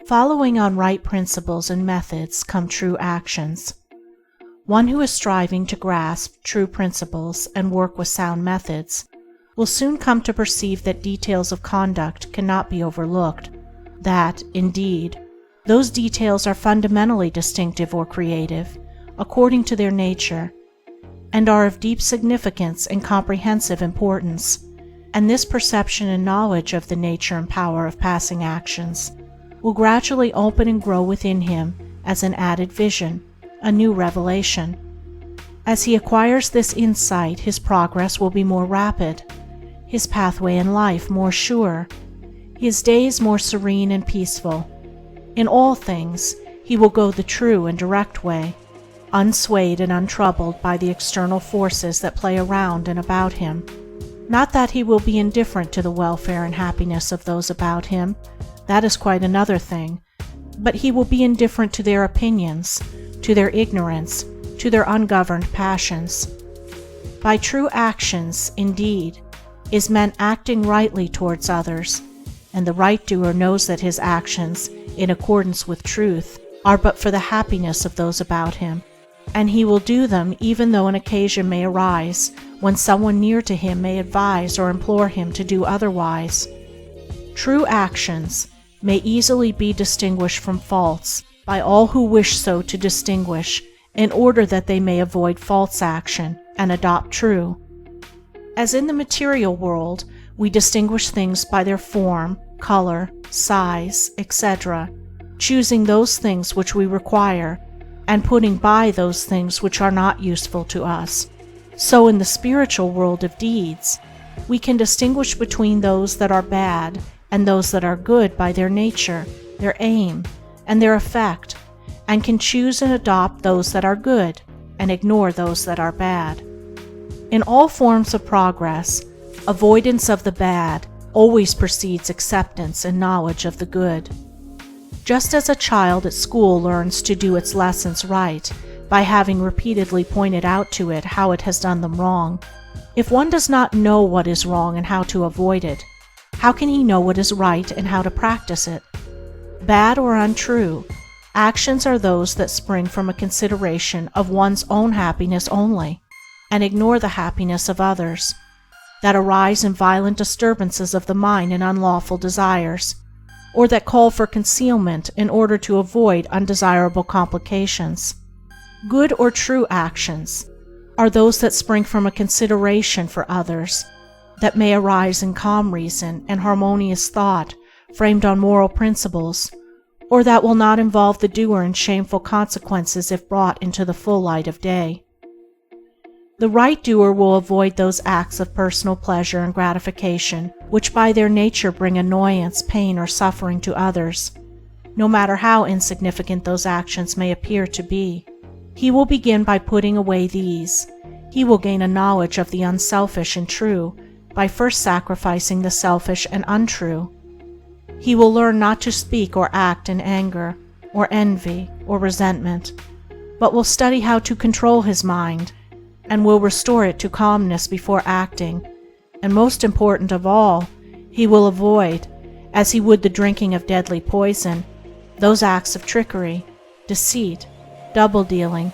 Following on right principles and methods come true actions. One who is striving to grasp true principles and work with sound methods will soon come to perceive that details of conduct cannot be overlooked, that, indeed, those details are fundamentally distinctive or creative, according to their nature, and are of deep significance and comprehensive importance, and this perception and knowledge of the nature and power of passing actions will gradually open and grow within him as an added vision, a new revelation. As he acquires this insight, his progress will be more rapid, his pathway in life more sure, his days more serene and peaceful. In all things, he will go the true and direct way, unswayed and untroubled by the external forces that play around and about him. Not that he will be indifferent to the welfare and happiness of those about him, that is quite another thing, but he will be indifferent to their opinions, to their ignorance, to their ungoverned passions. By true actions, indeed, is meant acting rightly towards others, and the right doer knows that his actions, in accordance with truth, are but for the happiness of those about him, and he will do them even though an occasion may arise when someone near to him may advise or implore him to do otherwise. True actions may easily be distinguished from false by all who wish so to distinguish, in order that they may avoid false action and adopt true. As in the material world, we distinguish things by their form, color, size, etc., choosing those things which we require and putting by those things which are not useful to us, so in the spiritual world of deeds, we can distinguish between those that are bad and those that are good by their nature, their aim, and their effect, and can choose and adopt those that are good and ignore those that are bad. In all forms of progress, avoidance of the bad always precedes acceptance and knowledge of the good. Just as a child at school learns to do its lessons right by having repeatedly pointed out to it how it has done them wrong, if one does not know what is wrong and how to avoid it, how can he know what is right and how to practice it? Bad or untrue, actions are those that spring from a consideration of one's own happiness only, and ignore the happiness of others, that arise in violent disturbances of the mind and unlawful desires, or that call for concealment in order to avoid undesirable complications. Good or true actions are those that spring from a consideration for others, that may arise in calm reason and harmonious thought framed on moral principles, or that will not involve the doer in shameful consequences if brought into the full light of day. The right doer will avoid those acts of personal pleasure and gratification which by their nature bring annoyance, pain, or suffering to others, no matter how insignificant those actions may appear to be. He will begin by putting away these. He will gain a knowledge of the unselfish and true by first sacrificing the selfish and untrue. He will learn not to speak or act in anger, or envy, or resentment, but will study how to control his mind, and will restore it to calmness before acting, and most important of all, he will avoid, as he would the drinking of deadly poison, those acts of trickery, deceit, double-dealing,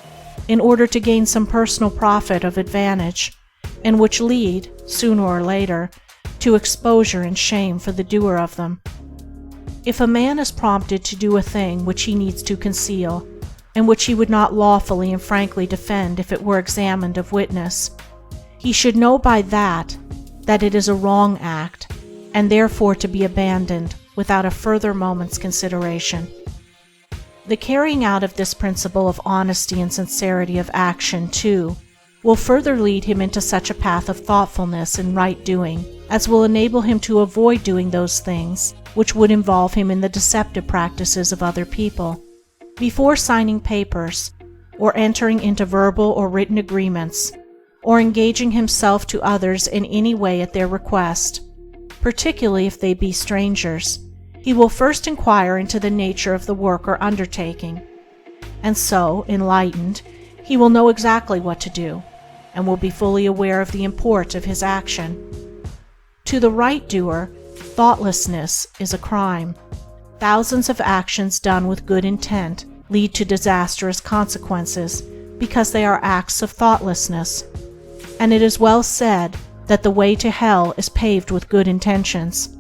in order to gain some personal profit of advantage, and which lead, sooner or later, to exposure and shame for the doer of them. If a man is prompted to do a thing which he needs to conceal, and which he would not lawfully and frankly defend if it were examined of witness, he should know by that it is a wrong act, and therefore to be abandoned without a further moment's consideration. The carrying out of this principle of honesty and sincerity of action, too, will further lead him into such a path of thoughtfulness and right doing as will enable him to avoid doing those things which would involve him in the deceptive practices of other people. Before signing papers, or entering into verbal or written agreements, or engaging himself to others in any way at their request, particularly if they be strangers, he will first inquire into the nature of the work or undertaking, and so, enlightened, he will know exactly what to do, and will be fully aware of the import of his action. To the right doer, thoughtlessness is a crime. Thousands of actions done with good intent lead to disastrous consequences because they are acts of thoughtlessness. And it is well said that the way to hell is paved with good intentions.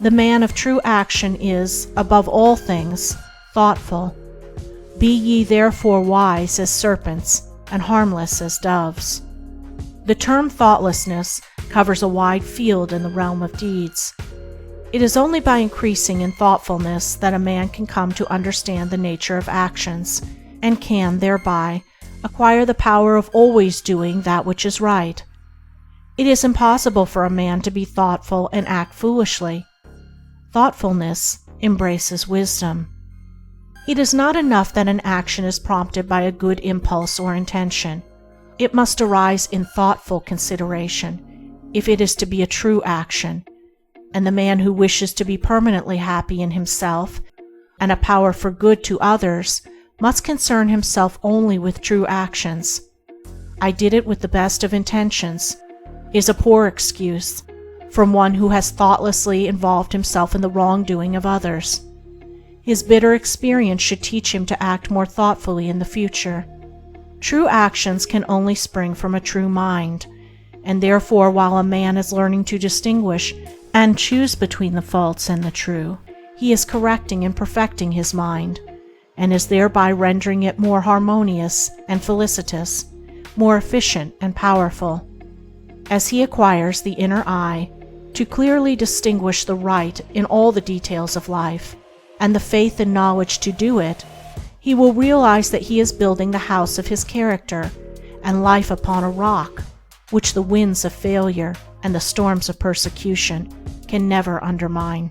The man of true action is, above all things, thoughtful. Be ye therefore wise as serpents and harmless as doves. The term thoughtlessness covers a wide field in the realm of deeds. It is only by increasing in thoughtfulness that a man can come to understand the nature of actions, and can, thereby, acquire the power of always doing that which is right. It is impossible for a man to be thoughtful and act foolishly. Thoughtfulness embraces wisdom. It is not enough that an action is prompted by a good impulse or intention. It must arise in thoughtful consideration if it is to be a true action, and the man who wishes to be permanently happy in himself and a power for good to others must concern himself only with true actions. "I did it with the best of intentions" is a poor excuse from one who has thoughtlessly involved himself in the wrongdoing of others. His bitter experience should teach him to act more thoughtfully in the future. True actions can only spring from a true mind, and therefore while a man is learning to distinguish and choose between the false and the true, he is correcting and perfecting his mind, and is thereby rendering it more harmonious and felicitous, more efficient and powerful. As he acquires the inner eye to clearly distinguish the right in all the details of life, and the faith and knowledge to do it, he will realize that he is building the house of his character and life upon a rock, which the winds of failure and the storms of persecution can never undermine.